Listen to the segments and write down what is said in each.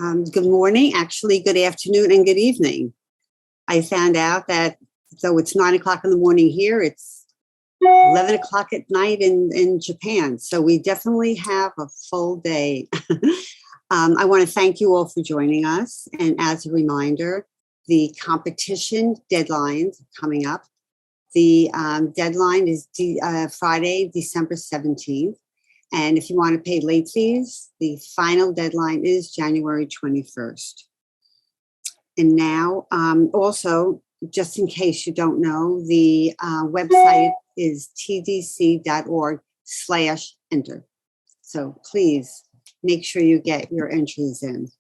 Good morning, actually good afternoon and good evening. I found out that though it's 9 o'clock in the morning here, it's 11 o'clock at night in Japan. So we definitely have a full day. I want to thank you all for joining us. And as a reminder, the competition deadlines coming up. The deadline is Friday, December 17th. And if you want to pay late fees, the final deadline is January 21st. And now, also, just in case you don't know, the website is tdc.org/enter. So please make sure you get your entries in.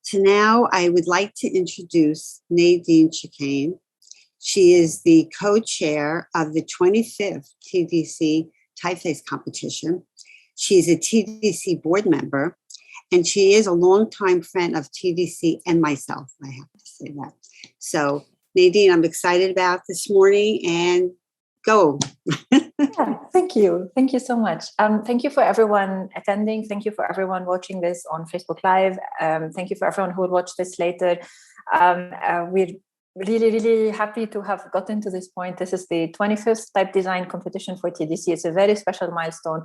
So now I would like to introduce Nadine Chahine. She is the co-chair of the 25th TDC Typeface competition. She's a TDC board member, and she is a longtime friend of TDC and myself, I have to say that. So Nadine, I'm excited about this morning, and go. Yeah, thank you. Thank you so much. Thank you for everyone attending. Thank you for everyone watching this on Facebook Live. Thank you for everyone who will watch this later. We're really happy to have gotten to this point. This is the 25th type design competition for TDC. It's a very special milestone,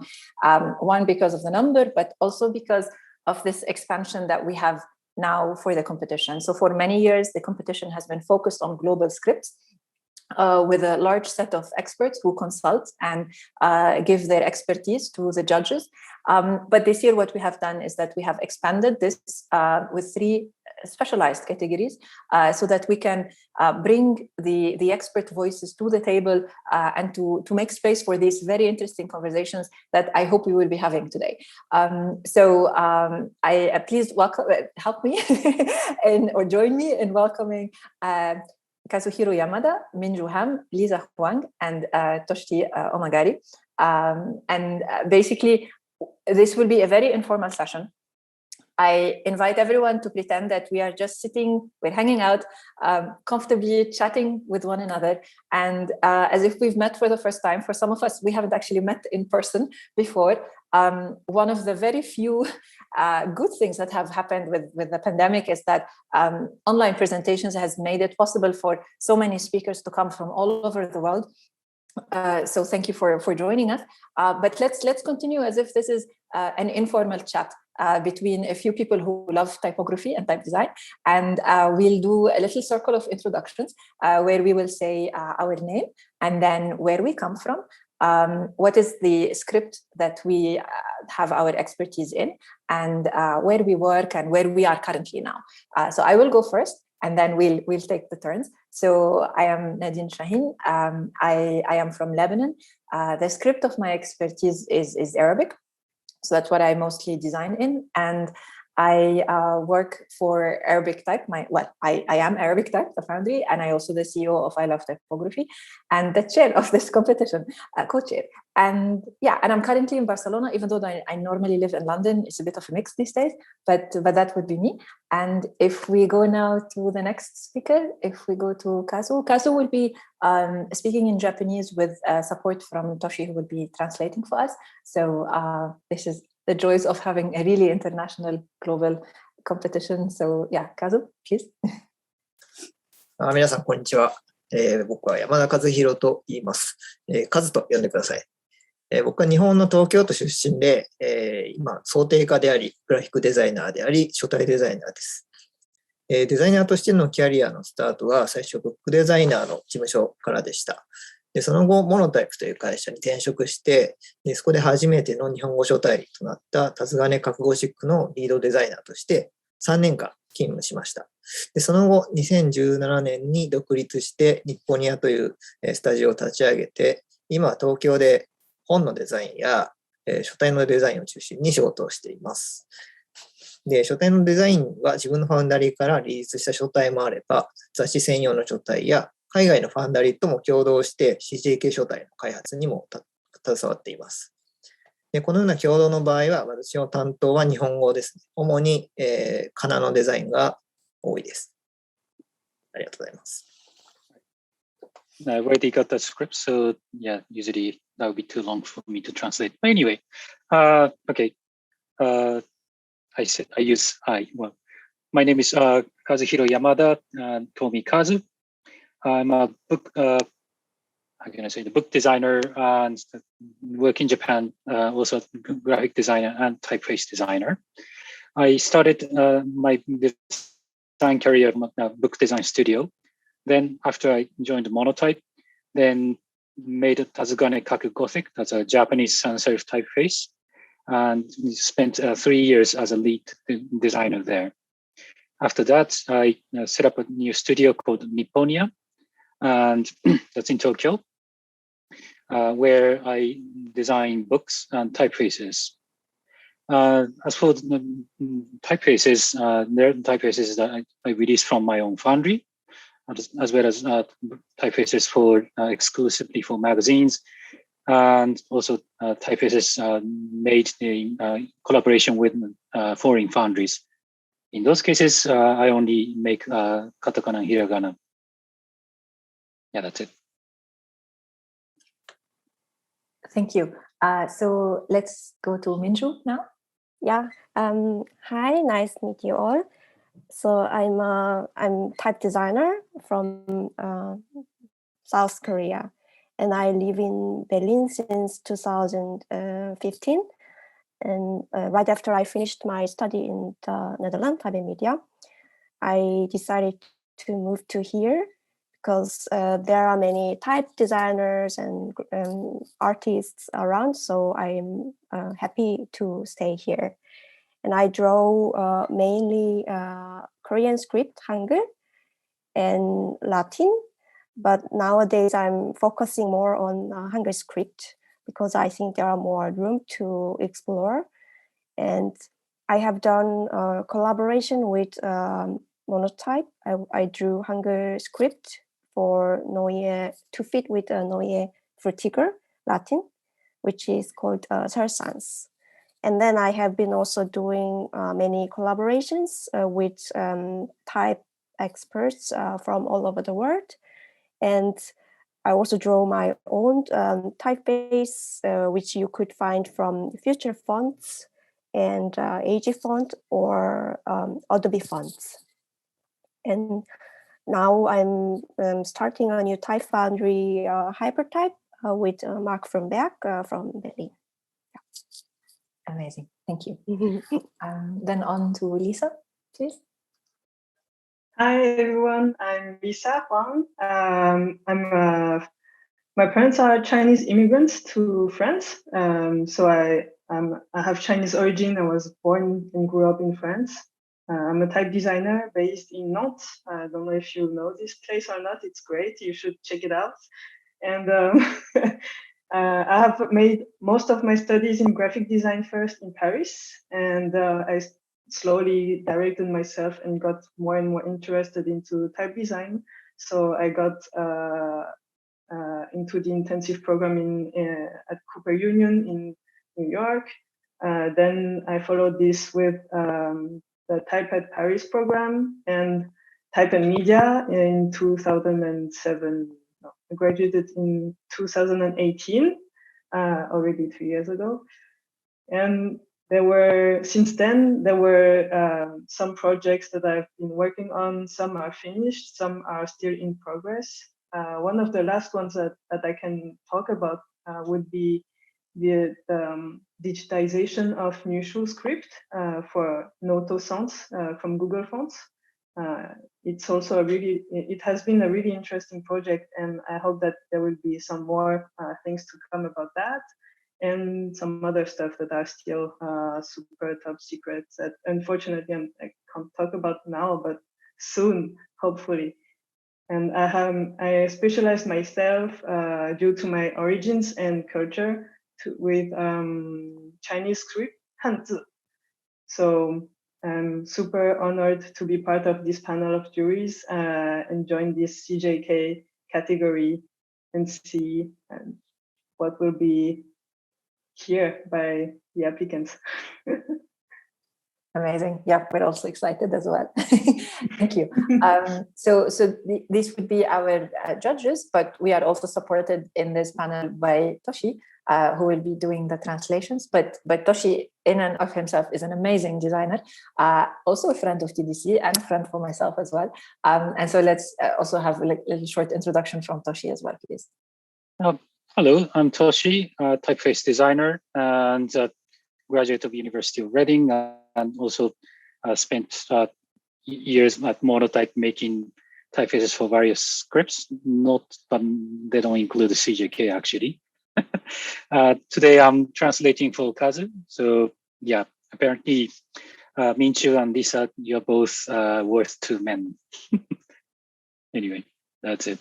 one because of the number, but also because of this expansion that we have now for the competition. So for many years, the competition has been focused on global scripts, with a large set of experts who consult and give their expertise to the judges. But this year, what we have done is that we have expanded this with 3 specialized categories so that we can bring the expert voices to the table and to make space for these very interesting conversations that I hope we will be having today. Please welcome, help me or join me in welcoming Kazuhiro Yamada, Minju Ham, Lisa Huang, and Toshi Omagari. Basically, this will be a very informal session. I invite everyone to pretend that we are just sitting, we're hanging out, comfortably chatting with one another, and as if we've met for the first time. For some of us, we haven't actually met in person before. One of the very few good things that have happened with the pandemic is that online presentations has made it possible for so many speakers to come from all over the world. So thank you for joining us. But let's continue as if this is an informal chat between a few people who love typography and type design. And we'll do a little circle of introductions where we will say our name and then where we come from. What is the script that we have our expertise in, and where we work and where we are currently now. So I will go first, and then we'll take the turns. So I am Nadine Chahine. I am from Lebanon. The script of my expertise is Arabic. So that's what I mostly design in. And I work for Arabic Type. I am Arabic Type, the foundry, and I also the CEO of I Love Typography and the chair of this competition, co-chair. And yeah, and I'm currently in Barcelona, even though I normally live in London. It's a bit of a mix these days, but that would be me. And if we go now to the next speaker, if we go to Kazu will be speaking in Japanese with support from Toshi, who will be translating for us. So this is the joys of having a really international global competition. So yeah, Kazu, please. 皆さん、こんにちは。僕は山田和弘と言います。カズと呼んでください。僕は日本の東京都出身で、今、装丁家であり、グラフィックデザイナーであり、書体デザイナーです。デザイナーとしてのキャリアのスタートは、最初、ブックデザイナーの事務所からでした。でその後、モノタイプという会社に転職して、そこで初めての日本語書体となったタズガネ覚悟シックのリードデザイナーとして3年間勤務しました。でその後、2017年に独立して日本ニアというスタジオを立ち上げて、今は東京で本のデザインや書体のデザインを中心に仕事をしています。で書体のデザインは自分のファウンダリーからリリースした書体もあれば、雑誌専用の書体や海外のファンダリーとも共同して CJK 書体の開発にも携わっています。でこのような共同の場合は、私の担当は日本語ですね。主に、仮名のデザインが多いです。ありがとうございます。I've already got that script, so yeah, usually that would be too long for me to translate. But anyway, okay. I said I use I. Well, my name is Kazuhiro Yamada, Tomi Kazu. I'm a book, how can I say, the book designer and work in Japan, also graphic designer and typeface designer. I started my design career at book design studio. Then after I joined Monotype, then made Tazugane Kaku Gothic, that's a Japanese sans serif typeface, and spent 3 years as a lead designer there. After that, I set up a new studio called Nipponia, and that's in Tokyo, where I design books and typefaces. As for the typefaces, there are typefaces that I release from my own foundry, as well as typefaces for exclusively for magazines, and also typefaces made in collaboration with foreign foundries. In those cases, I only make katakana and hiragana. Yeah, that's it. Thank you. So let's go to Minju now. Yeah. Hi, nice to meet you all. So I'm type designer from South Korea, and I live in Berlin since 2015. And right after I finished my study in the Netherlands, Tabe Media, I decided to move to here because there are many type designers and artists around. So I'm happy to stay here. And I draw mainly Korean script, Hangul, and Latin. But nowadays I'm focusing more on Hangul script because I think there are more room to explore. And I have done collaboration with Monotype. I drew Hangul script for Noye to fit with Noye Vertiger Latin, which is called Sersans. And then I have been also doing many collaborations with type experts from all over the world. And I also draw my own typeface, which you could find from Future Fonts and AG Font or Adobe Fonts. And now I'm starting a new type foundry, Hypertype, with Mark from Berg from Berlin. Amazing. Thank you. Then on to Lisa, please. Hi, everyone. I'm Lisa Huang. My parents are Chinese immigrants to France. So I have Chinese origin. I was born and grew up in France. I'm a type designer based in Nantes. I don't know if you know this place or not. It's great. You should check it out. And I have made most of my studies in graphic design first in Paris, and I slowly directed myself and got more and more interested into type design. So I got into the intensive program at Cooper Union in New York. Then I followed this with the Type at Paris program and Type and Media in 2007. No, I graduated in 2018, already 3 years ago. And since then, there were some projects that I've been working on. Some are finished, some are still in progress. One of the last ones that I can talk about would be the digitization of Nushu script for Noto Sans from Google Fonts. It's also it has been a really interesting project, and I hope that there will be some more things to come about that, and some other stuff that are still super top secrets that unfortunately I can't talk about now, but soon, hopefully. And I specialized myself due to my origins and culture with Chinese script, Hanzi. So I'm super honored to be part of this panel of juries and join this CJK category and see what will be here by the applicants. Amazing. Yeah, we're also excited as well. Thank you. These would be our judges, but we are also supported in this panel by Toshi, who will be doing the translations. But Toshi, in and of himself, is an amazing designer, also a friend of TDC and a friend for myself as well. And so let's also have a little short introduction from Toshi as well, please. Hello, I'm Toshi, typeface designer and graduate of University of Reading, and also spent years at Monotype making typefaces for various scripts. But they don't include the CJK actually. Today I'm translating for Kazu. So yeah, apparently Minchu and Lisa, you're both worth 2 men. Anyway, that's it.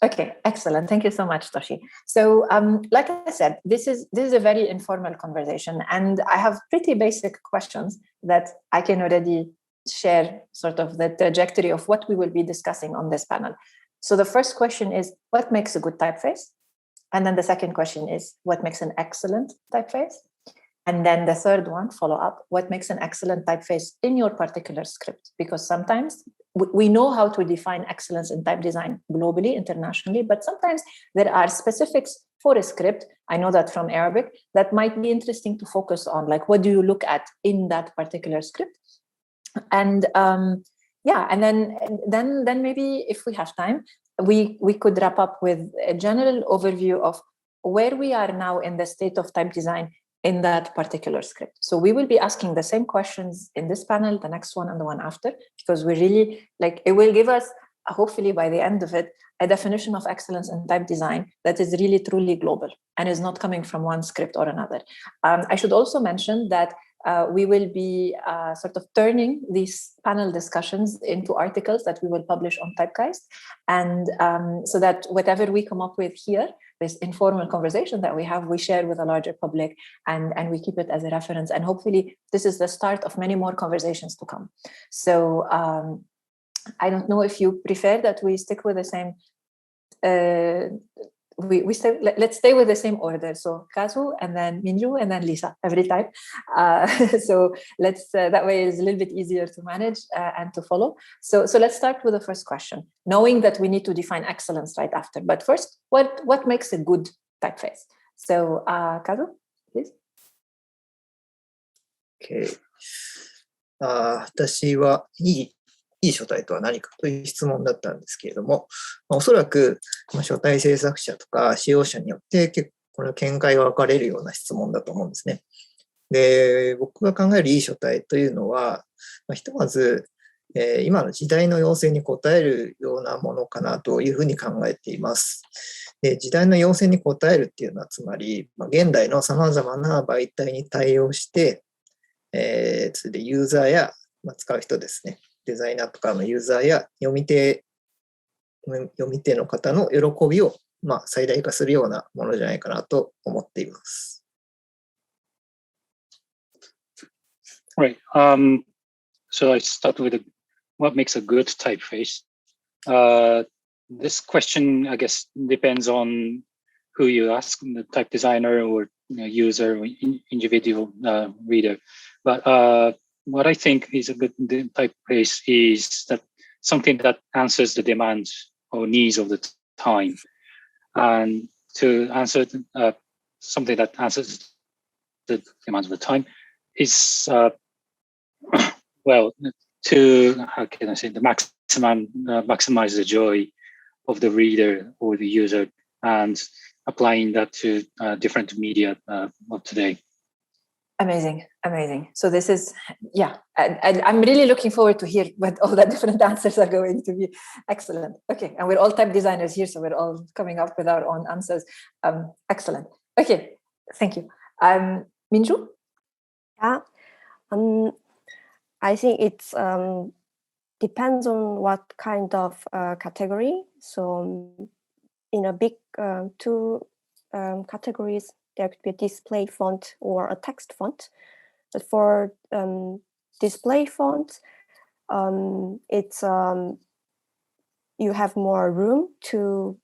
Okay, excellent. Thank you so much, Toshi. So, like I said, this is a very informal conversation, and I have pretty basic questions that I can already share sort of the trajectory of what we will be discussing on this panel. So the first question is, what makes a good typeface? And then the second question is, what makes an excellent typeface? And then the third one, follow up, what makes an excellent typeface in your particular script? Because sometimes we know how to define excellence in type design globally, internationally, but sometimes there are specifics for a script. I know that from Arabic, that might be interesting to focus on, like what do you look at in that particular script? And yeah, and then maybe if we have time, we could wrap up with a general overview of where we are now in the state of type design in that particular script. So we will be asking the same questions in this panel, the next one and the one after, because we really, like, it will give us, hopefully by the end of it, a definition of excellence in type design that is really truly global and is not coming from one script or another. I should also mention that we will be sort of turning these panel discussions into articles that we will publish on Typegeist. And so that whatever we come up with here, this informal conversation that we have, we share with a larger public and we keep it as a reference. And hopefully this is the start of many more conversations to come. So I don't know if you prefer that we stick with the same, let's stay with the same order. So Kazu and then Minju and then Lisa every time. So let's, that way it's a little bit easier to manage and to follow. So let's start with the first question, knowing that we need to define excellence right after. But first, what makes a good typeface? So Kazu, please. Okay. 私はいい書体とは何かという質問だったんですけれども、おそらく書体制作者とか使用者によって結構この見解が分かれるような質問だと思うんですね。で、僕が考えるいい書体というのは、ひとまず、今の時代の要請に応えるようなものかなというふうに考えています。で、時代の要請に応えるっていうのは、つまり、現代のさまざまな媒体に対応して、それでユーザーや、使う人ですね。デザイナーとかのユーザーや読み手の方の喜びを最大化するようなものじゃないかなと思っています。Right. So I start with what makes a good typeface. This question, I guess, depends on who you ask, the type designer or user or individual reader. But what I think is a good typeface is that something that answers the demands or needs of the time. And to answer something that answers the demands of the time is, well, to, how can I say, maximize the joy of the reader or the user and applying that to different media of today. Amazing, amazing. So this is, yeah, I'm really looking forward to hear what all the different answers are going to be. Excellent. Okay, and we're all type designers here, so we're all coming up with our own answers. Excellent. Okay, thank you. Minju? Yeah, I think it's depends on what kind of category. So in a big two categories, there could be a display font or a text font. But for display font, it's you have more room to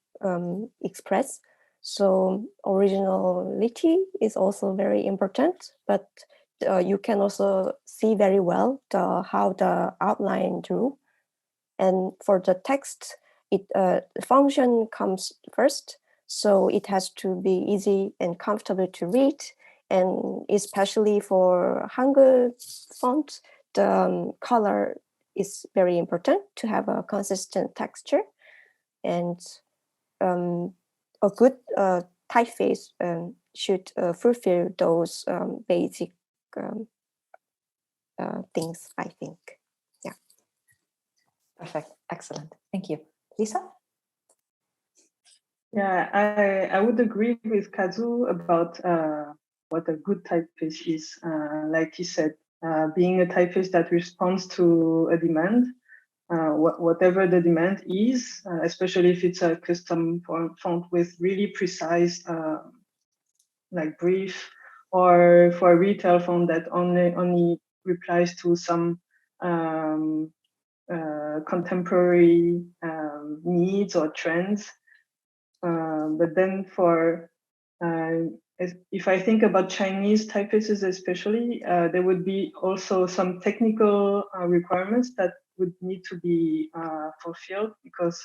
express. So originality is also very important, but you can also see very well how the outline drew. And for the text, the function comes first, so it has to be easy and comfortable to read. And especially for Hangul font, the color is very important to have a consistent texture. And a good typeface should fulfill those basic things, I think. Yeah. Perfect. Excellent. Thank you. Lisa? Yeah, I would agree with Kazu about what a good typeface is. Like he said, being a typeface that responds to a demand, whatever the demand is, especially if it's a custom font with really precise, like brief, or for a retail font that only replies to some contemporary needs or trends. But then for if I think about Chinese typefaces especially, there would be also some technical requirements that would need to be fulfilled, because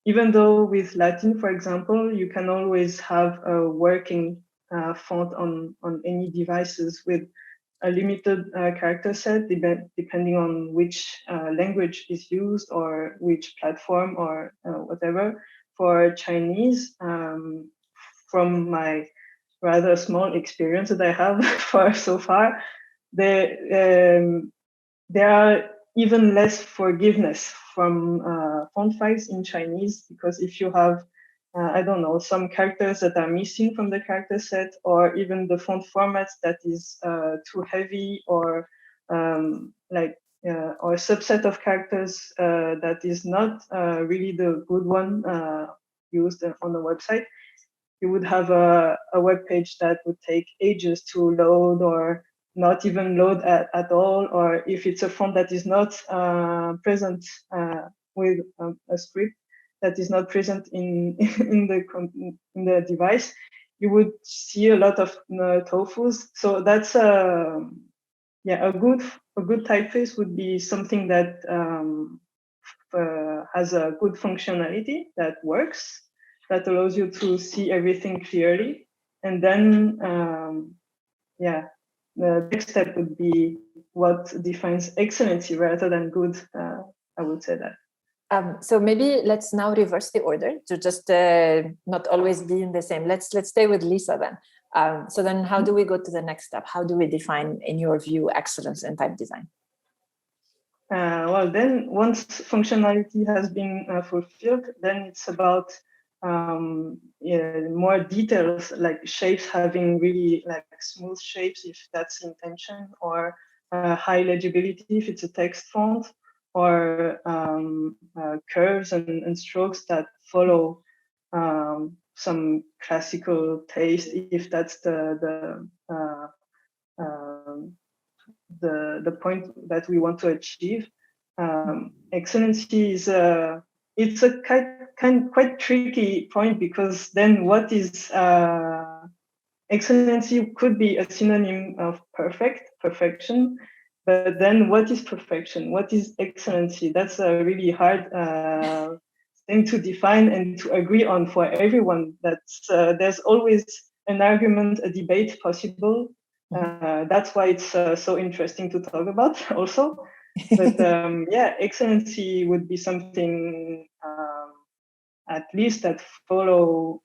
even though with Latin, for example, you can always have a working font on any devices with a limited character set, depending on which language is used or which platform or whatever. For Chinese, from my rather small experience that I have for so far, there are even less forgiveness from font files in Chinese, because if you have, I don't know, some characters that are missing from the character set, or even the font formats that is too heavy, or or a subset of characters that is not really the good one used on the website, you would have a web page that would take ages to load, or not even load at all, or if it's a font that is not present with a script that is not present in in the device, you would see a lot of tofus. So that's yeah, a good typeface would be something that has a good functionality that works, that allows you to see everything clearly. And then, yeah, the next step would be what defines excellency rather than good. I would say that. So maybe let's now reverse the order to just not always be in the same. Let's stay with Lisa then. So then how do we go to the next step? How do we define, in your view, excellence in type design? Well, then once functionality has been fulfilled, then it's about more details, like shapes, having really like smooth shapes if that's intention, or high legibility if it's a text font, or curves and strokes that follow some classical taste if that's the point that we want to achieve. Excellency is it's a quite tricky point, because then what is excellency could be a synonym of perfection, but then what is perfection? What is excellency? That's a really hard thing to define and to agree on for everyone. That's there's always an argument, a debate possible. That's why it's so interesting to talk about also. But yeah, excellency would be something at least that follow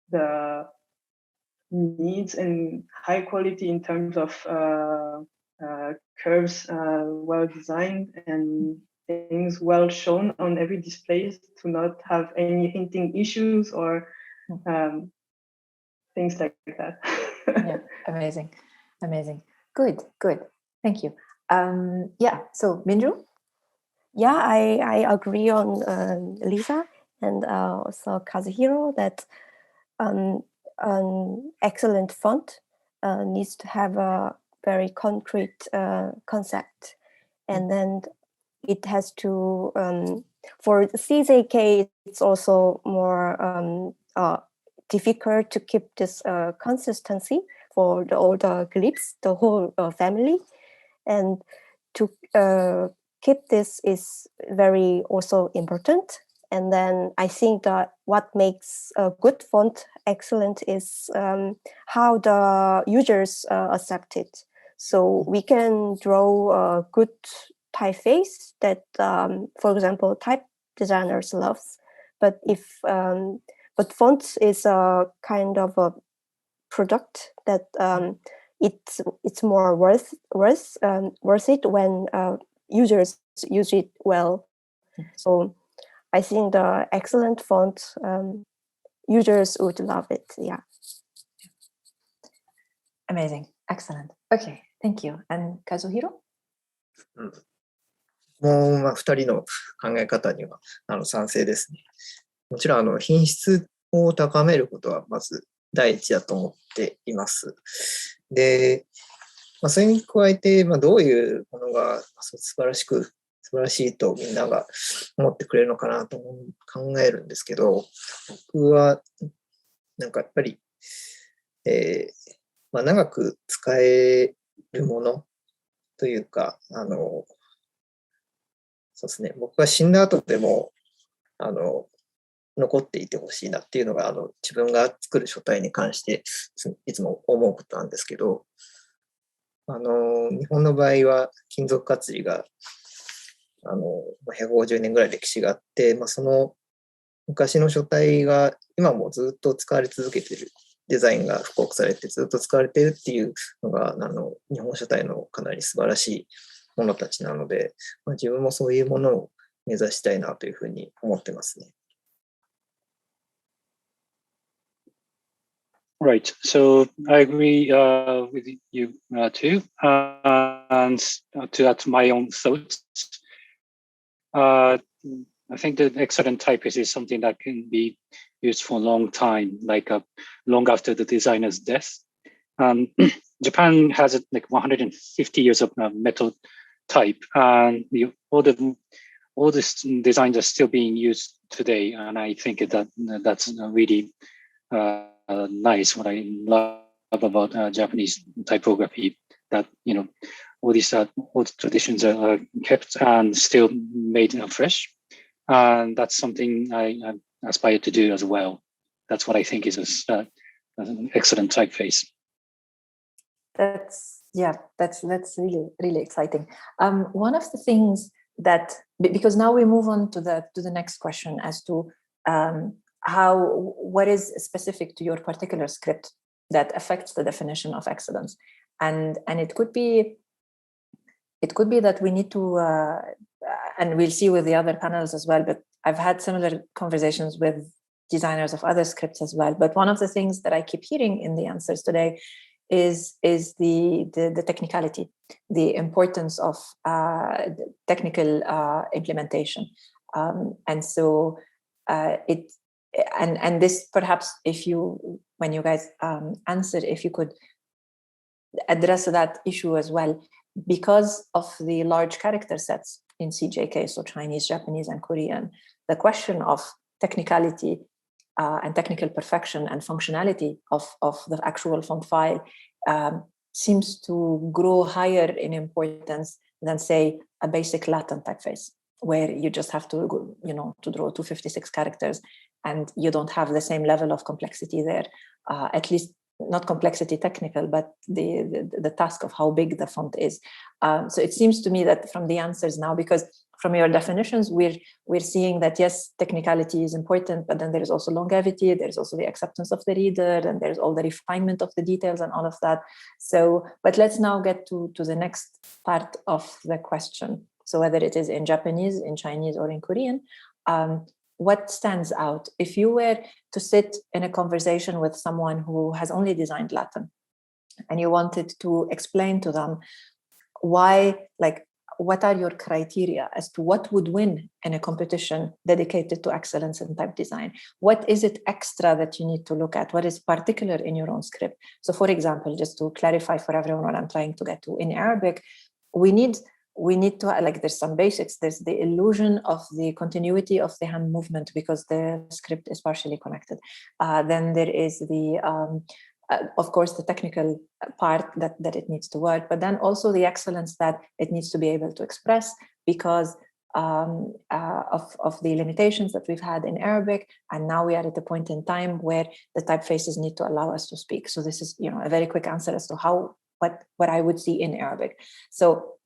the needs and high quality in terms of curves well designed and things well shown on every display, to not have any hinting issues or things like that. Yeah, amazing. Good. Thank you. Yeah, so Minju? Yeah, I agree on Lisa and also Kazuhiro that an excellent font needs to have a very concrete concept, and then it has to for CJK it's also more difficult to keep this consistency for all the glyphs, the whole family. And to keep this is very also important. And then I think that what makes a good font excellent is how the users accept it. So we can draw a good typeface that, for example, type designers love. But if but fonts is a kind of a product that it's more worth it when users use it well. So I think the excellent font, users would love it. Yeah. Amazing. Excellent. Okay. Thank you. And Kazuhiro? もう、まあ、2人の考え方には賛成ですね。もちろん品質を高めることはまず第一だと思っています。で、まあ、それに加えて、まあ、どういうものが素晴らしいとみんなが思ってくれるのかなと考えるんですけど、僕はなんかやっぱり、まあ、長く使えるものというか、そうですね、僕が死んだ後でも残っていてほしいなっていうのが自分が作る書体に関していつも思うことなんですけど、日本の場合は金属活字が150年ぐらい歴史があって、まあ、その昔の書体が今もずっと使われ続けている、デザインが布告されてずっと使われているっていうのが日本書体のかなり素晴らしいものたちなので、まあ、自分もそういうものを目指したいなというふうに思ってますね。Right. So I agree with you too. And to add my own thoughts, I think that excellent typeface is something that can be used for a long time, like long after the designer's death. Japan has like 150 years of metal type, and all the designs are still being used today. And I think that's really nice. What I love about Japanese typography, that all these old traditions are kept and still made fresh, and that's something I aspire to do as well. That's what I think is an excellent typeface. That's really, really exciting. One of the things that, because now we move on to the next question as to what is specific to your particular script that affects the definition of excellence, and it could be that we need to, and we'll see with the other panels as well. But I've had similar conversations with designers of other scripts as well. But one of the things that I keep hearing in the answers today is the technicality, the importance of technical implementation, and so and this perhaps, when you guys answer, if you could address that issue as well, because of the large character sets in CJK, so Chinese, Japanese, and Korean, the question of technicality and technical perfection and functionality of the actual font file seems to grow higher in importance than, say, a basic Latin typeface, where you just have to to draw 256 characters, and you don't have the same level of complexity there, at least not complexity technical, but the task of how big the font is. So it seems to me that from the answers now, because from your definitions, we're seeing that yes, technicality is important, but then there's also longevity, there's also the acceptance of the reader, and there's all the refinement of the details and all of that. So, but let's now get to the next part of the question. So whether it is in Japanese, in Chinese, or in Korean, what stands out? If you were to sit in a conversation with someone who has only designed Latin, and you wanted to explain to them why, like, what are your criteria as to what would win in a competition dedicated to excellence in type design? What is it extra that you need to look at? What is particular in your own script? So for example, just to clarify for everyone what I'm trying to get to, in Arabic, we need we need to, like, there's some basics. There's the illusion of the continuity of the hand movement because the script is partially connected. Then there is the, of course, the technical part that it needs to work, but then also the excellence that it needs to be able to express because of the limitations that we've had in Arabic. And now we are at the point in time where the typefaces need to allow us to speak. So this is, a very quick answer as to what I would see in Arabic. So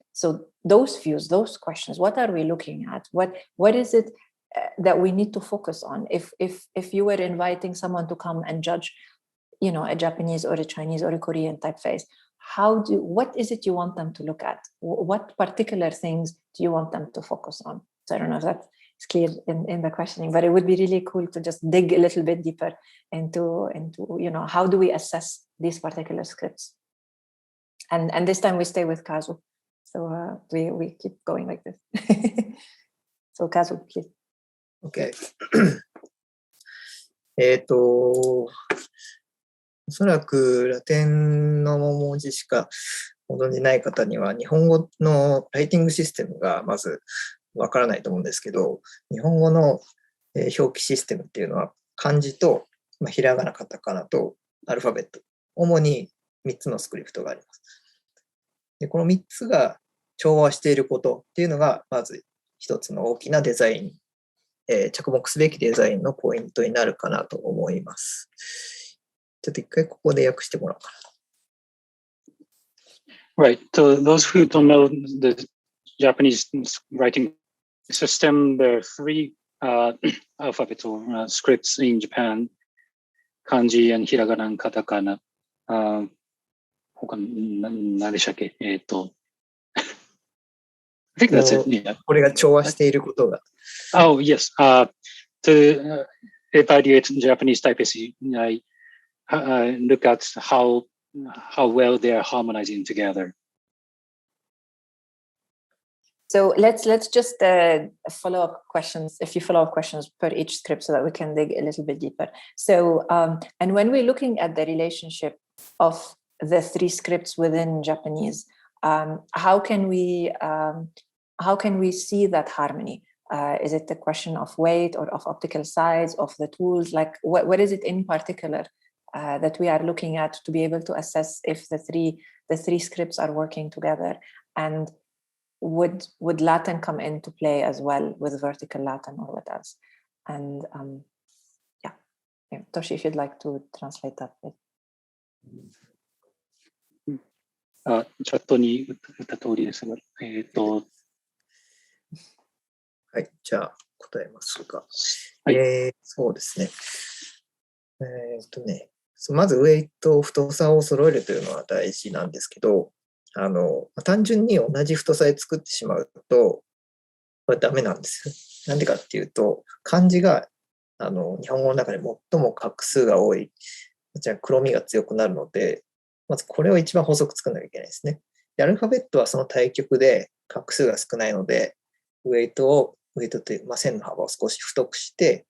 those views, those questions, what are we looking at? What is it that we need to focus on? If you were inviting someone to come and judge, a Japanese or a Chinese or a Korean typeface, what is it you want them to look at? What particular things do you want them to focus on? So I don't know if that's clear in the questioning, but it would be really cool to just dig a little bit deeper into how do we assess these particular scripts? And this time we stay with Kazu. So we keep going like this. So Kazu, please. Okay. おそらくラテンの文字しかご存じない方には、日本語のライティングシステムがまずわからないと思うんですけど、日本語の表記システムっていうのは漢字と、ひらがな、カタカナとアルファベット、主に3つのスクリプトがあります。で、この3つが調和していることっていうのが、まず一つの大きなデザイン、着目すべきデザインのポイントになるかなと思います。ちょっと一回ここで訳してもらおうかな。Right. So those who don't know the Japanese writing system, there are three alphabets or scripts in Japan: kanji and hiragana and katakana. 他何でしたっけI think that's it. Yeah. これが調和していることが。Oh, yes. To evaluate Japanese typeface, I look at how well they are harmonizing together. So let's just follow up questions, a few follow-up questions per each script so that we can dig a little bit deeper. So, and when we're looking at the relationship of the three scripts within Japanese, how can we see that harmony? Is it a question of weight or of optical size of the tools? Like what is it in particular that we are looking at to be able to assess if the three scripts are working together? And would Latin come into play as well with vertical Latin or what else? And yeah, Toshi, if you'd like to translate that. チャットに打った通りですが、はい、じゃあ答えますが、はい、そうですね。まずウェイト、太さを揃えるというのは大事なんですけど、単純に同じ太さで作ってしまうと、これダメなんですよ。なんでかっていうと、漢字が日本語の中で最も画数が多い、じゃあ黒みが強くなるので、まずこれを一番細く作らなきゃいけないですね。で、アルファベットはその対極で画数が少ないので、ウェイトという、線の幅を少し太くして、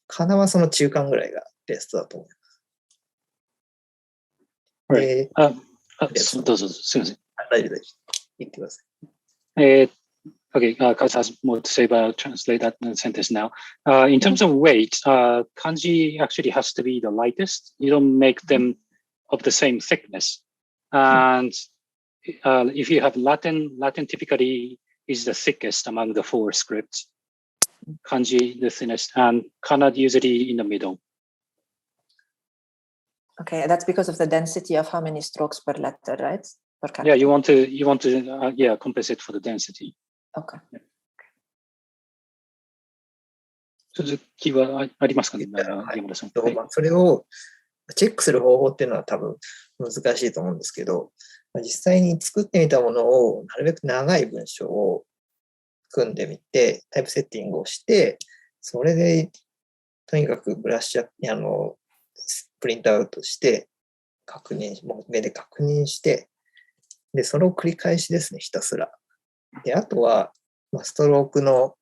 かなはその中間ぐらいがベストだと思います。どうぞ、すみません。大丈夫です。言ってください。Okay, Kaz has more to say, but I'll translate that sentence now. In terms of weight, kanji actually has to be the lightest. You don't make them of the same thickness. And if you have Latin typically is the thickest among the four scripts. Kanji the thinnest, and kana usually in the middle. Okay, that's because of the density of how many strokes per letter, right? Per yeah, you want to compensate for the density. Okay. 続きはありますかね、山田さん。それをチェックする方法っていうのは多分難しいと思うんですけど、実際に作ってみたものをなるべく長い文章を組んでみて、タイプセッティングをして、それでとにかくブラッシュプリントアウトして、目で確認して、で、それを繰り返しですね、ひたすら。で、あとは、ストロークの、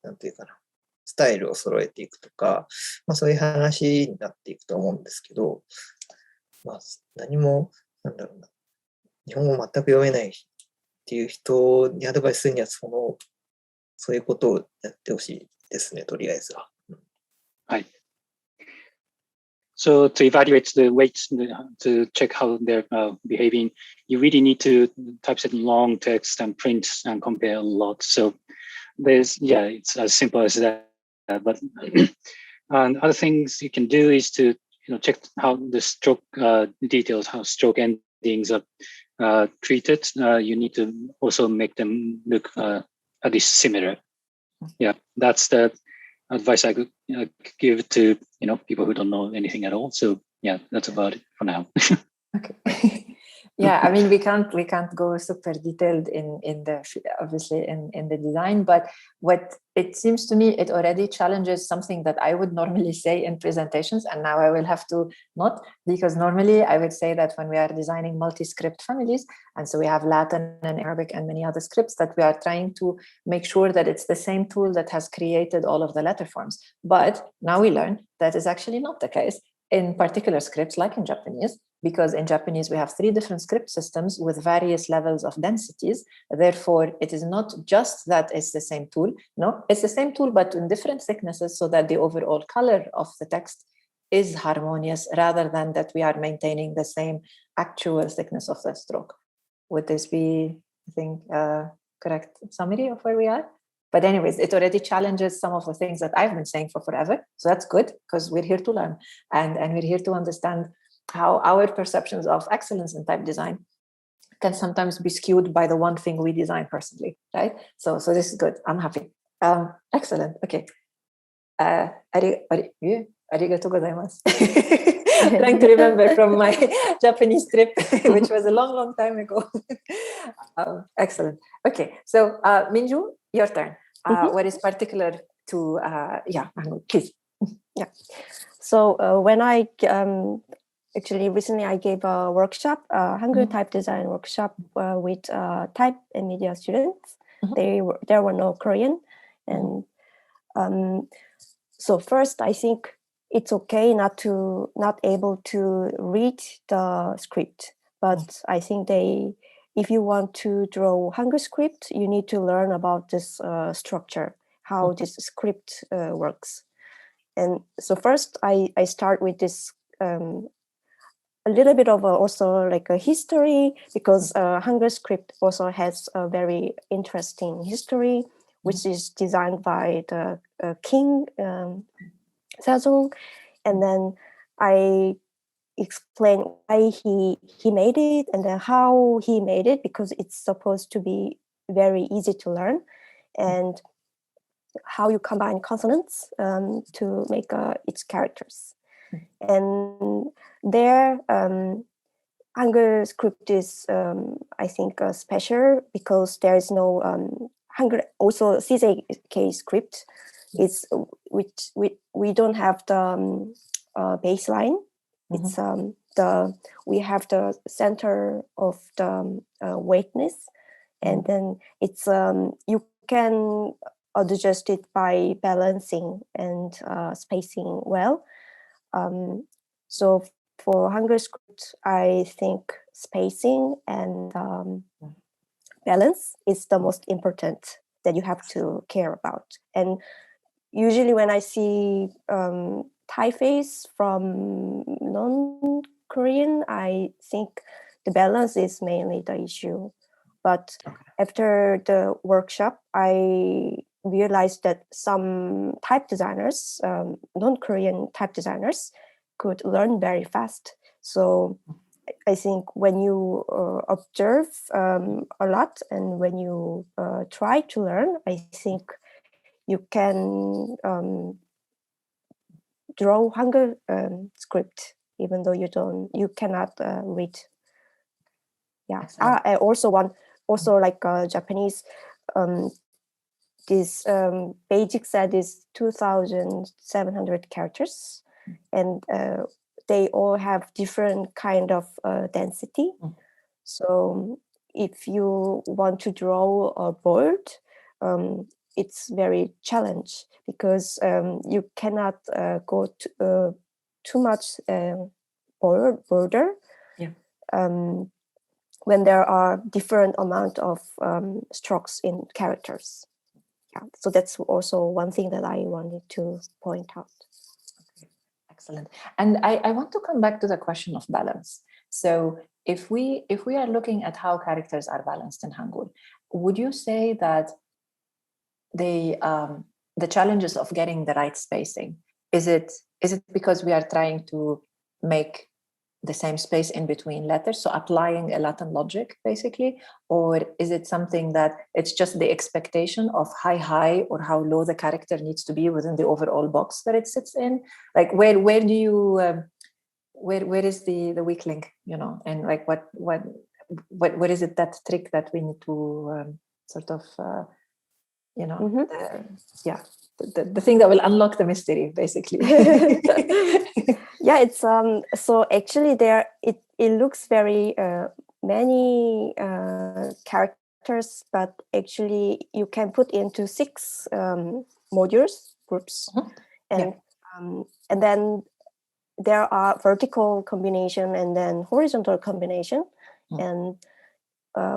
なんていうかな、スタイルを揃えていくとか、そういう話になっていくと思うんですけど、何も、日本語全く読めないていう人にアドバイスするには、そういうことをやってほしいですね、とりあえずは。はい。So to evaluate the weights, to check how they're behaving, you really need to typeset long text and print and compare a lot. So it's as simple as that. But and other things you can do is to check how the stroke details, how stroke endings are treated. You need to also make them look at least similar. Yeah, that's the advice I could give to people who don't know anything at all. So yeah, that's about it for now. Okay. Yeah, I mean, we can't go super detailed in the obviously in the design, but what it seems to me, it already challenges something that I would normally say in presentations, and now I will have to not, because normally I would say that when we are designing multi-script families, and so we have Latin and Arabic and many other scripts, that we are trying to make sure that it's the same tool that has created all of the letter forms. But now we learn that is actually not the case in particular scripts, like in Japanese, because in Japanese we have 3 different script systems with various levels of densities. Therefore, it is not just that it's the same tool. No, it's the same tool, but in different thicknesses, so that the overall color of the text is harmonious, rather than that we are maintaining the same actual thickness of the stroke. Would this be, I think, correct summary of where we are? But anyways, it already challenges some of the things that I've been saying for forever. So that's good, because we're here to learn, and we're here to understand how our perceptions of excellence in type design can sometimes be skewed by the one thing we design personally, right? So this is good. I'm happy. Excellent. Okay. Arigatou gozaimasu. Trying to remember from my Japanese trip, which was a long time ago. Excellent. Okay. So Minju, your turn. What is particular to, please. Yeah. So when I actually recently I gave a workshop, Hangul type design workshop with type and media students. There were no Korean, and so first I think it's okay not able to read the script, but I think if you want to draw Hangul script, you need to learn about this structure, how this script works. And so first I start with this a little bit of also like a history, because Hangul script also has a very interesting history, which is designed by the King Sejong. And then I explain why he made it, and then how he made it, because it's supposed to be very easy to learn, and how you combine consonants to make its characters. And there, Hangul script is, I think, special, because there is no Hangul. Also, CJK script is which we don't have the baseline. It's we have the center of the weightness, and then it's you can adjust it by balancing and spacing well. So for Hangul script, I think spacing and balance is the most important that you have to care about. And usually when I see typeface from non-Korean, I think the balance is mainly the issue. But after the workshop, I realized that some type designers, non-Korean type designers, could learn very fast. So I think when you observe a lot, and when you try to learn, I think you can draw Hangul script, even though you cannot read. Yeah. I also like Japanese. This basic set is 2,700 characters, and they all have different kind of density. So if you want to draw a bird, it's very challenge, because you cannot go too much border. when there are different amount of strokes in characters. Yeah, so that's also one thing that I wanted to point out. Okay. Excellent. And I want to come back to the question of balance. So if we are looking at how characters are balanced in Hangul, would you say that the challenges of getting the right spacing, is it because we are trying to make the same space in between letters, so applying a Latin logic basically, or is it something that it's just the expectation of how high or how low the character needs to be within the overall box that it sits in? Like where do you where is the weak link, you know, and like what is it, that trick that we need to sort of you know, the thing that will unlock the mystery, basically. Yeah, it's so actually there it looks very many characters, but actually you can put into 6 modules groups, and then there are vertical combination and then horizontal combination, and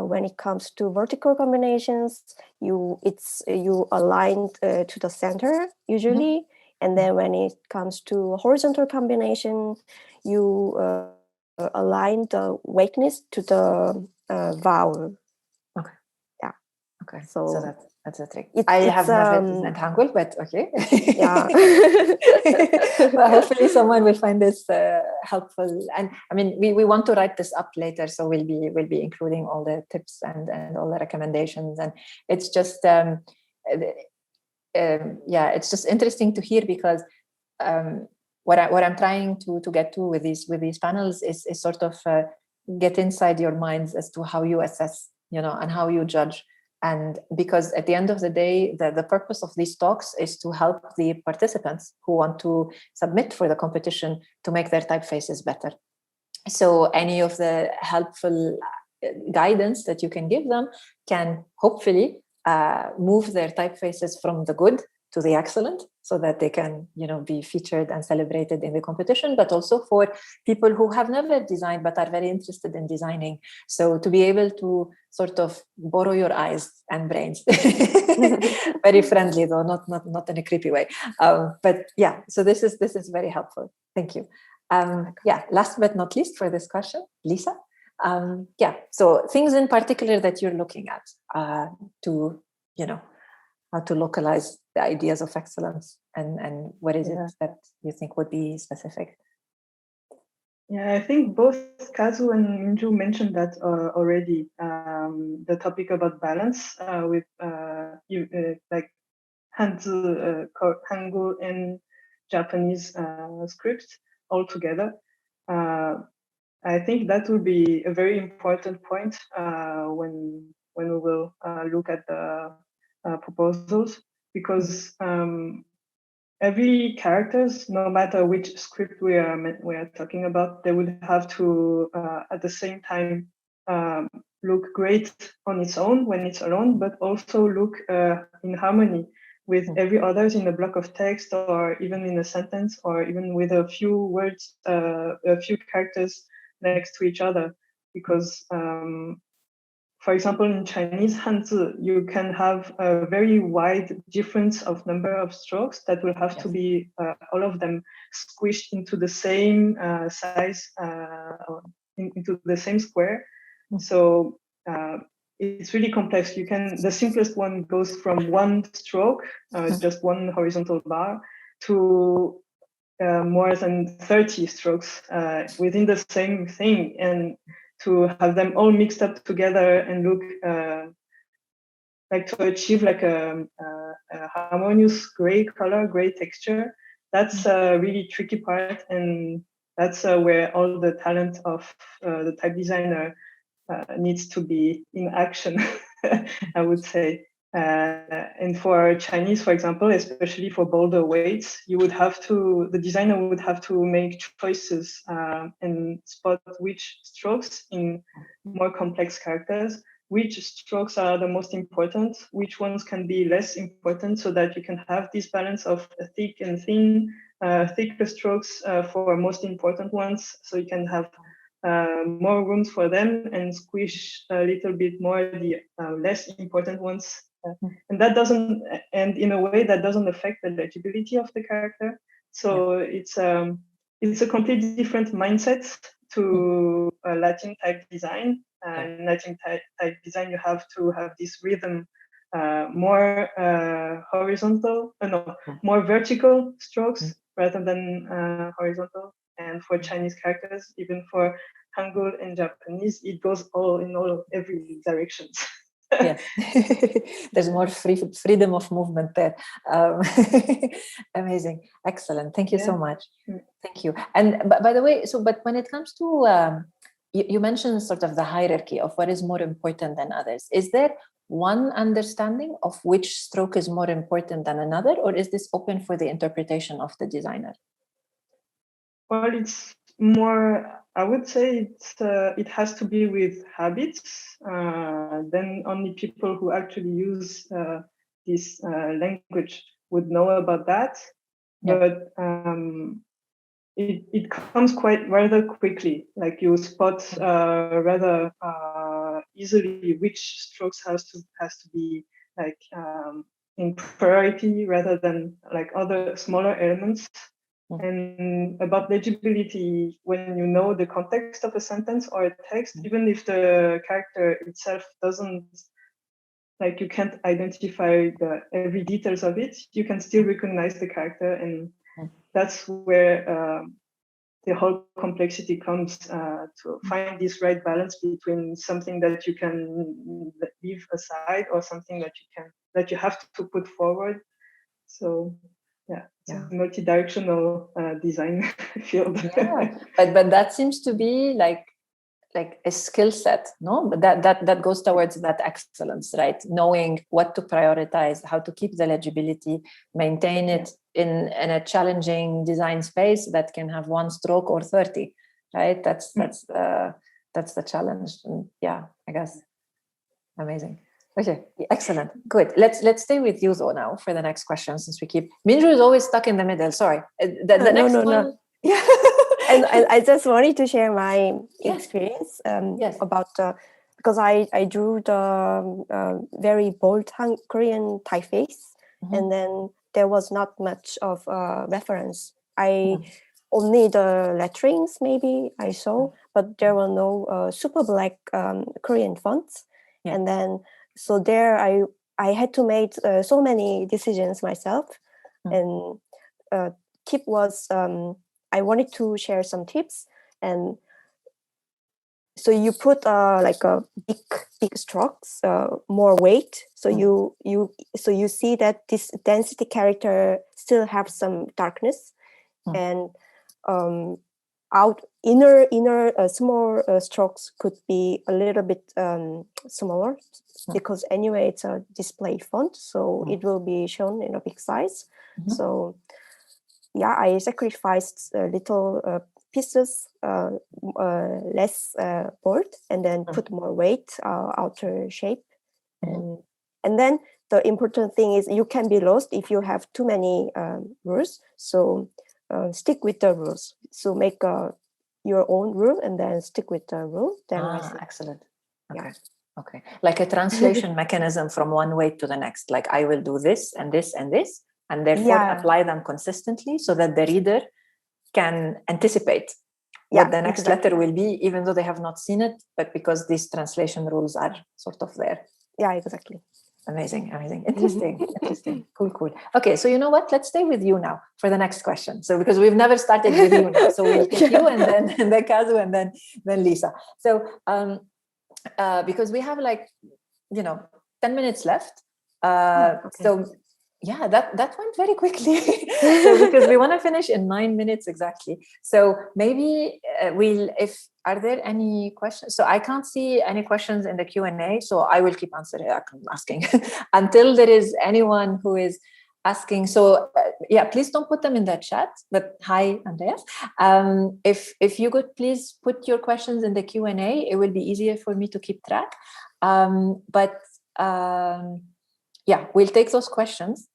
when it comes to vertical combinations, you align to the center usually, and then when it comes to horizontal combination, you align the weakness to the vowel. Okay. Yeah. Okay. So that's a trick. I have never done Hangul, but okay. Yeah. Well, hopefully someone will find this helpful. And I mean, we want to write this up later, so we'll be including all the tips and all the recommendations. And it's just it's just interesting to hear, because what I'm trying to get to with these panels is sort of get inside your minds as to how you assess, you know, and how you judge. And because at the end of the day, the purpose of these talks is to help the participants who want to submit for the competition to make their typefaces better. So any of the helpful guidance that you can give them can hopefully move their typefaces from the good to the excellent, so that they can, you know, be featured and celebrated in the competition, but also for people who have never designed but are very interested in designing. So to be able to sort of borrow your eyes and brains, very friendly though, not in a creepy way. But yeah, so this is very helpful. Thank you. Yeah, last but not least for this question, Lisa. Yeah, so things in particular that you're looking at to, you know, how to localize the ideas of excellence, and what is it that you think would be specific? Yeah, I think both Kazu and Minju mentioned that already. The topic about balance with like Hangul and Japanese scripts all together. I think that will be a very important point when we will look at the proposals, because every characters, no matter which script we are talking about, they will have to at the same time look great on its own when it's alone, but also look in harmony with every others in a block of text, or even in a sentence, or even with a few words, a few characters next to each other. Because for example, in Chinese Hanzi, you can have a very wide difference of number of strokes that will have to be all of them squished into the same size, into the same square. So it's really complex. The simplest one goes from one stroke, just one horizontal bar, to more than 30 strokes within the same thing, and to have them all mixed up together and look like to achieve like a harmonious gray color, gray texture. That's a really tricky part, and that's where all the talent of the type designer needs to be in action, I would say. And for Chinese, for example, especially for bolder weights, the designer would have to make choices and spot which strokes in more complex characters, which strokes are the most important, which ones can be less important, so that you can have this balance of thick and thin, thicker strokes for most important ones, so you can have more rooms for them and squish a little bit more the less important ones. And that doesn't, and in a way that doesn't affect the legibility of the character. So it's a completely different mindset to Latin type design. In Latin type design, you have to have this rhythm, more more vertical strokes rather than horizontal. And for Chinese characters, even for Hangul and Japanese, it goes every directions. Yes, there's more freedom of movement there. Amazing, excellent. Thank you so much. Thank you. And by the way, but when it comes to you mentioned sort of the hierarchy of what is more important than others. Is there one understanding of which stroke is more important than another, or is this open for the interpretation of the designer? Well, it's more, I would say it has to be with habits. Then only people who actually use this language would know about that. But it comes rather quickly. Like you spot rather easily which strokes has to be like in priority rather than like other smaller elements. And about legibility, when you know the context of a sentence or a text, even if the character itself doesn't, like you can't identify every details of it, you can still recognize the character, and that's where the whole complexity comes, to find this right balance between something that you can leave aside or something that you have to put forward. So it's a multi-directional design field. But that seems to be like a skill set, no? But that goes towards that excellence, right? Knowing what to prioritize, how to keep the legibility, maintain it in a challenging design space that can have one stroke or 30, right? That's the challenge. And I guess amazing. Okay, excellent, good. Let's stay with you though now for the next question, since we keep Minju is always stuck in the middle. Sorry, the next one. No. Yeah. And I just wanted to share my experience about because I drew the very bold Korean typeface, and then there was not much of reference. Only the letterings maybe I saw, but there were no super black Korean fonts, and then so there I had to make so many decisions myself, and tip was. I wanted to share some tips, and so you put like a big strokes, more weight. So you see that this density character still have some darkness, and inner small strokes could be a little bit smaller, because anyway it's a display font, so it will be shown in a big size. So I sacrificed little pieces, less bold, and then put more weight, outer shape. And then the important thing is you can be lost if you have too many rules. So stick with the rules. So make your own rule and then stick with the rule. Then excellent. Okay. Like a translation mechanism from one weight to the next. Like I will do this and this and this, and therefore apply them consistently so that the reader can anticipate what the next letter will be, even though they have not seen it, but because these translation rules are sort of there. Yeah, exactly. Amazing. Interesting. Cool. Okay, so you know what? Let's stay with you now for the next question. So because we've never started with you now, so we'll take you and then Kazu and then Lisa. So because we have 10 minutes left. So yeah, that went very quickly. So because we want to finish in 9 minutes exactly. So maybe are there any questions? So I can't see any questions in the Q&A, so I will keep asking until there is anyone who is asking. So please don't put them in the chat, but hi, Andreas. If you could please put your questions in the Q&A, it will be easier for me to keep track. We'll take those questions.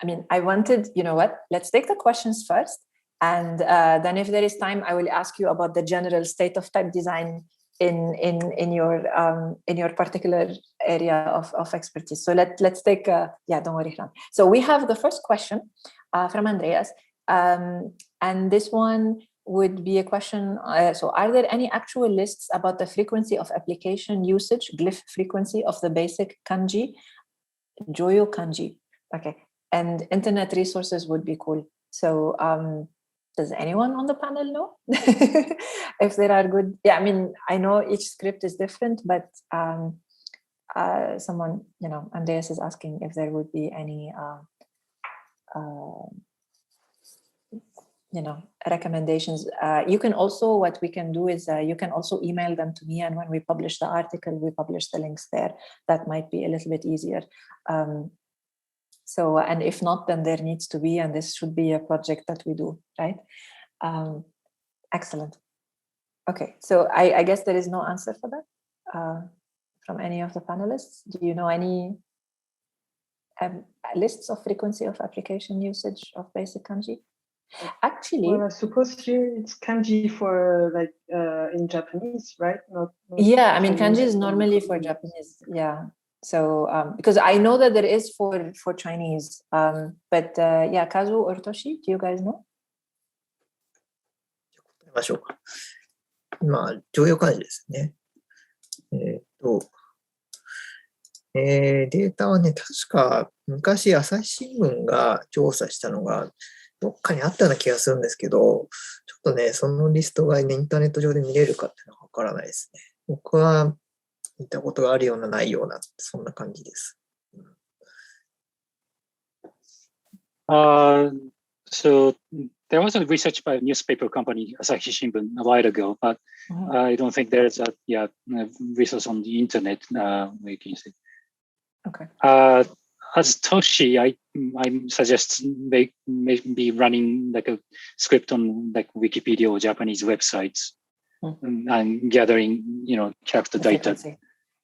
I mean, let's take the questions first. And then if there is time, I will ask you about the general state of type design in your particular area of expertise. So let's take don't worry, Ran. So we have the first question from Andreas, and this one would be a question. So are there any actual lists about the frequency of application usage, glyph frequency of the basic kanji, Joyo kanji? Okay, and internet resources would be cool. So does anyone on the panel know if there are good? Yeah, I mean, I know each script is different, but someone, Andreas is asking if there would be any, recommendations. You can also, what we can do is you can also email them to me, and when we publish the article, we publish the links there. That might be a little bit easier. So, and if not, then there needs to be, and this should be a project that we do, right? Excellent. Okay, so I guess there is no answer for that from any of the panelists. Do you know any lists of frequency of application usage of basic kanji? Actually, well, I suppose here it's kanji for like in Japanese, right? Not yeah, I mean, kanji is normally for Japanese. Yeah. So because I know that there is for Chinese, but yeah, Kazu or Toshi, do you guys know? ましょうか。今、常用漢字ですね。データはね、確か昔朝日新聞が調査したのがどっかにあったような気がするんですけど、ちょっとね、そのリストが、ね、インターネット上で見れるかっていうのはわからないですね。僕は見たことがあるようなないような、そんな感じです。So there was a research by a newspaper company, Asahi Shimbun, a while ago, but I don't think there's a resource on the internet where you can see. Okay. As Toshi, I suggest maybe running like a script on like Wikipedia or Japanese websites and gathering, character data.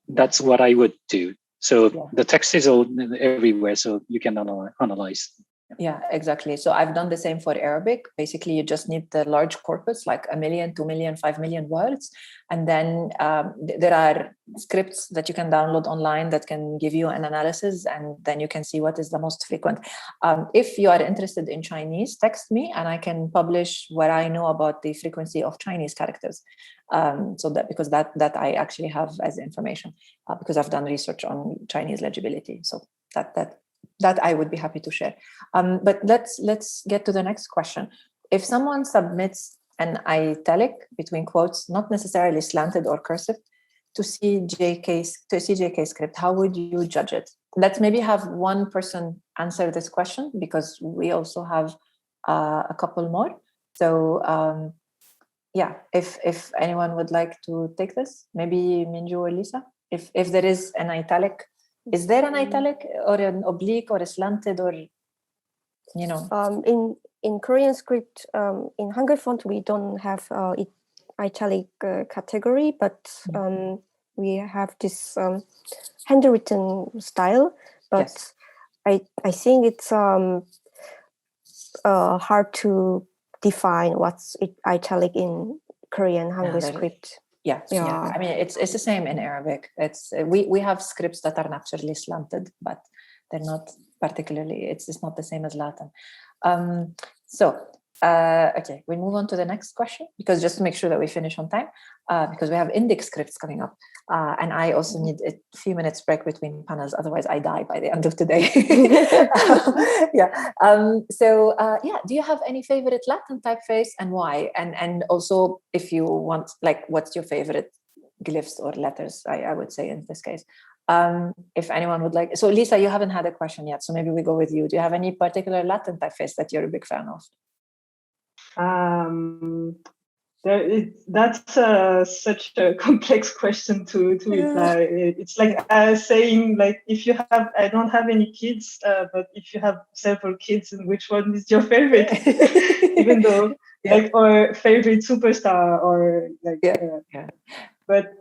That's what I would do. So the text is all everywhere, so you can analyze. Yeah, exactly. So I've done the same for Arabic. Basically, you just need the large corpus, like 1 million, 2 million, 5 million words. And then there are scripts that you can download online that can give you an analysis, and then you can see what is the most frequent. If you are interested in Chinese, text me and I can publish what I know about the frequency of Chinese characters. So that because that I actually have as information because I've done research on Chinese legibility. So that I would be happy to share. But let's get to the next question. If someone submits an italic between quotes, not necessarily slanted or cursive, to CJK script, how would you judge it? Let's maybe have one person answer this question because we also have a couple more. So if anyone would like to take this, maybe Minju or Lisa, if there is an italic. Is there an italic or an oblique or a slanted or, In Korean script, in Hangul font, we don't have italic category, but we have this handwritten style. But yes. I think it's hard to define what's italic in Korean Hangul script. Yeah. I mean, it's the same in Arabic. It's we have scripts that are naturally slanted, but they're not particularly. It's not the same as Latin. Okay, we move on to the next question because just to make sure that we finish on time, because we have Indic scripts coming up, and I also need a few minutes break between panels. Otherwise, I die by the end of today. Do you have any favorite Latin typeface and why? And also, if you want, like, what's your favorite glyphs or letters? I would say in this case. If anyone would like, so Lisa, you haven't had a question yet, so maybe we go with you. Do you have any particular Latin typeface that you're a big fan of? That's such a complex question to reply. It's like saying, like, I don't have any kids, but if you have several kids, and which one is your favorite? Even though, or favorite superstar, or like, But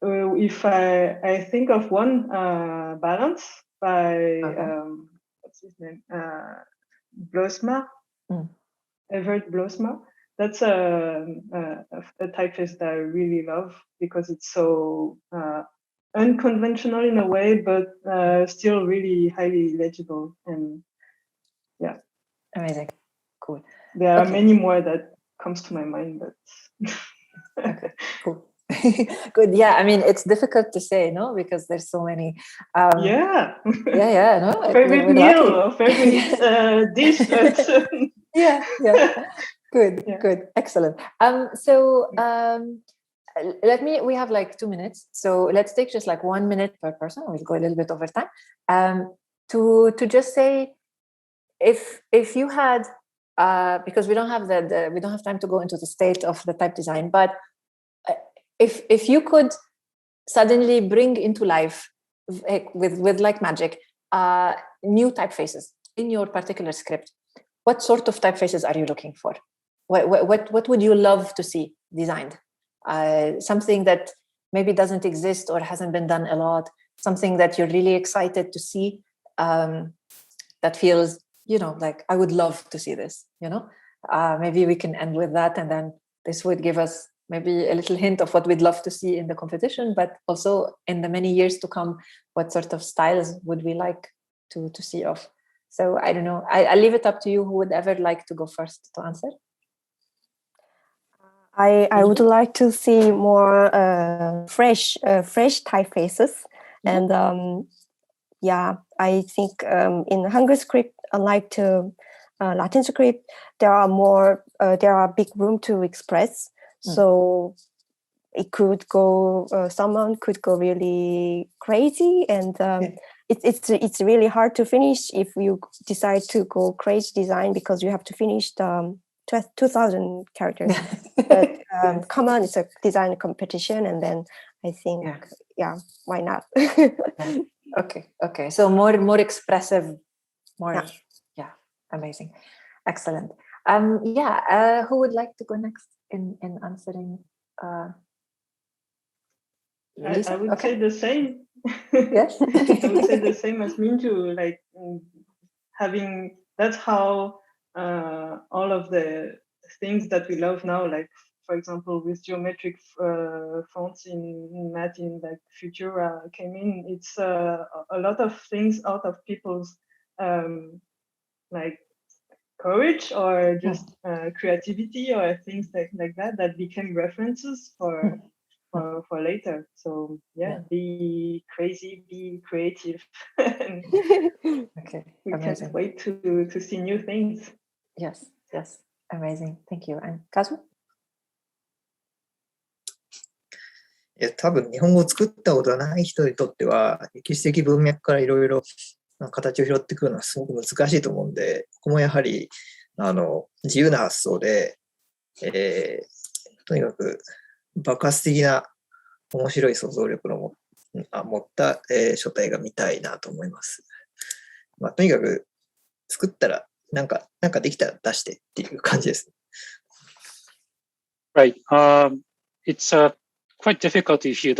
if I think of one, Balance by what's his name, Blosma. Evert Blosma. That's a typeface that I really love because it's so unconventional in a way, but still really highly legible. And yeah, amazing, cool. There are many more that comes to my mind, but okay, cool. Good. Yeah, I mean, it's difficult to say, no, because there's so many. Yeah, no. Favorite meal or favorite dish. Yeah. Good, Yeah. good, excellent. We have like 2 minutes, so let's take just like 1 minute per person. We'll go a little bit over time. To just say, if you had, because we don't have we don't have time to go into the state of the type design, but if you could suddenly bring into life with like magic new typefaces in your particular script, what sort of typefaces are you looking for? What would you love to see designed? Something that maybe doesn't exist or hasn't been done a lot, something that you're really excited to see, that feels, like I would love to see this, maybe we can end with that, and then this would give us maybe a little hint of what we'd love to see in the competition, but also in the many years to come, what sort of styles would we like to see of? So I don't know. I'll leave it up to you. Who would ever like to go first to answer? I would like to see more fresh typefaces, and I think in Hangul script, unlike to Latin script, there are big room to express. So it could go. Someone could go really crazy, and it's really hard to finish if you decide to go crazy design, because you have to finish the 2,000 characters. But common is a design competition, and then I think why not? Okay. So more expressive, more amazing, excellent. Who would like to go next in answering? I would say the same. Yes. I would say the same as Minju, like having, that's how all of the things that we love now, like for example with geometric fonts in Latin, like Futura came in. It's a lot of things out of people's like courage or just creativity or things like that became references for later. So be crazy, be creative. Okay, we amazing. can't wait to see new things. Yes, amazing. Thank you. And Kazu? 多分日本語を作ったことがない人にとっては、歴史的文脈からいろいろ形を拾ってくるのはすごく難しいと思うんで、ここもやはり自由な発想で、とにかく爆発的な面白い想像力の持った、書体が見たいなと思います。とにかく作ったらなんかできたら出してっていう感じです。Right. It's quite difficult if you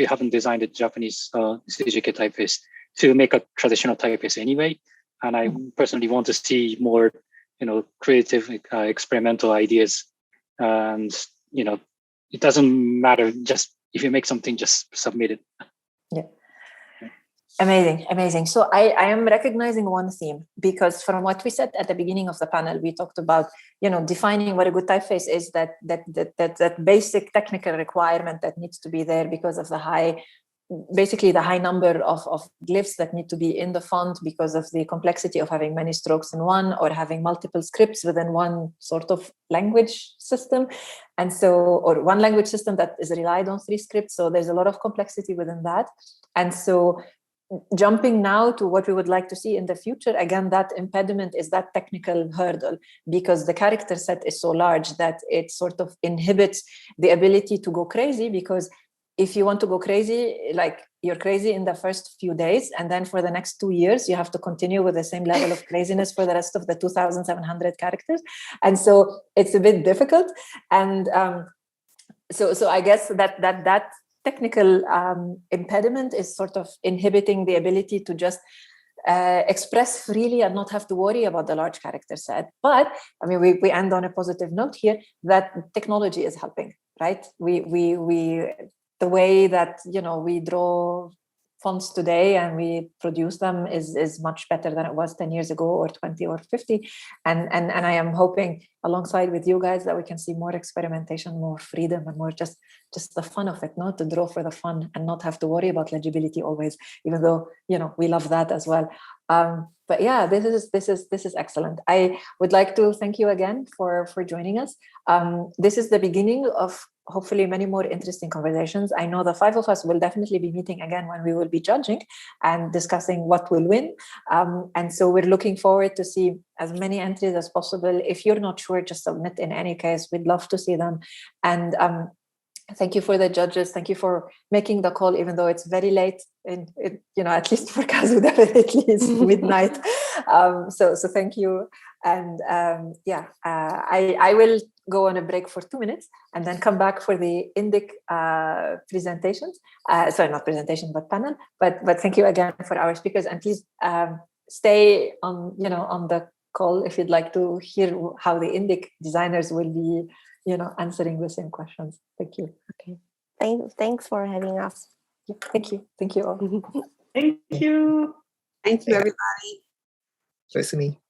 haven't designed a Japanese CJK typeface to make a traditional typeface anyway. And I personally want to see more, creative, experimental ideas. And it doesn't matter. Just if you make something, just submit it. Yeah. Amazing. So I am recognizing one theme, because from what we said at the beginning of the panel, we talked about, defining what a good typeface is, that basic technical requirement that needs to be there because of the high number of glyphs that need to be in the font, because of the complexity of having many strokes in one, or having multiple scripts within one sort of language system. And so, or one language system that is relied on 3 scripts. So there's a lot of complexity within that. And so jumping now to what we would like to see in the future, again, that impediment is that technical hurdle, because the character set is so large that it sort of inhibits the ability to go crazy. Because if you want to go crazy, like you're crazy in the first few days, and then for the next 2 years, you have to continue with the same level of craziness for the rest of the 2,700 characters. And so it's a bit difficult. And so I guess that technical impediment is sort of inhibiting the ability to just express freely and not have to worry about the large character set. But I mean, we end on a positive note here that technology is helping, right? We the way that, you know, we draw fonts today and we produce them is much better than it was 10 years ago or 20 or 50. And I am hoping alongside with you guys that we can see more experimentation, more freedom, and more just the fun of it, not to draw for the fun and not have to worry about legibility always, even though, you know, we love that as well. But yeah, this is excellent. I would like to thank you again for joining us. This is the beginning of hopefully many more interesting conversations. I know the 5 of us will definitely be meeting again when we will be judging and discussing what will win. And so we're looking forward to see as many entries as possible. If you're not sure, just submit in any case. We'd love to see them. And thank you for the judges. Thank you for making the call, even though it's very late. You know, at least for Kazu, definitely it's midnight. So thank you. And I will go on a break for 2 minutes and then come back for the Indic presentations. Sorry, not presentation, but panel. But thank you again for our speakers, and please stay on, you know, on the call if you'd like to hear how the Indic designers will be, you know, answering the same questions. Thank you. Okay. Thanks for having us. Yeah, thank you. Thank you all. Thank you. Thank you, everybody. おやすみ。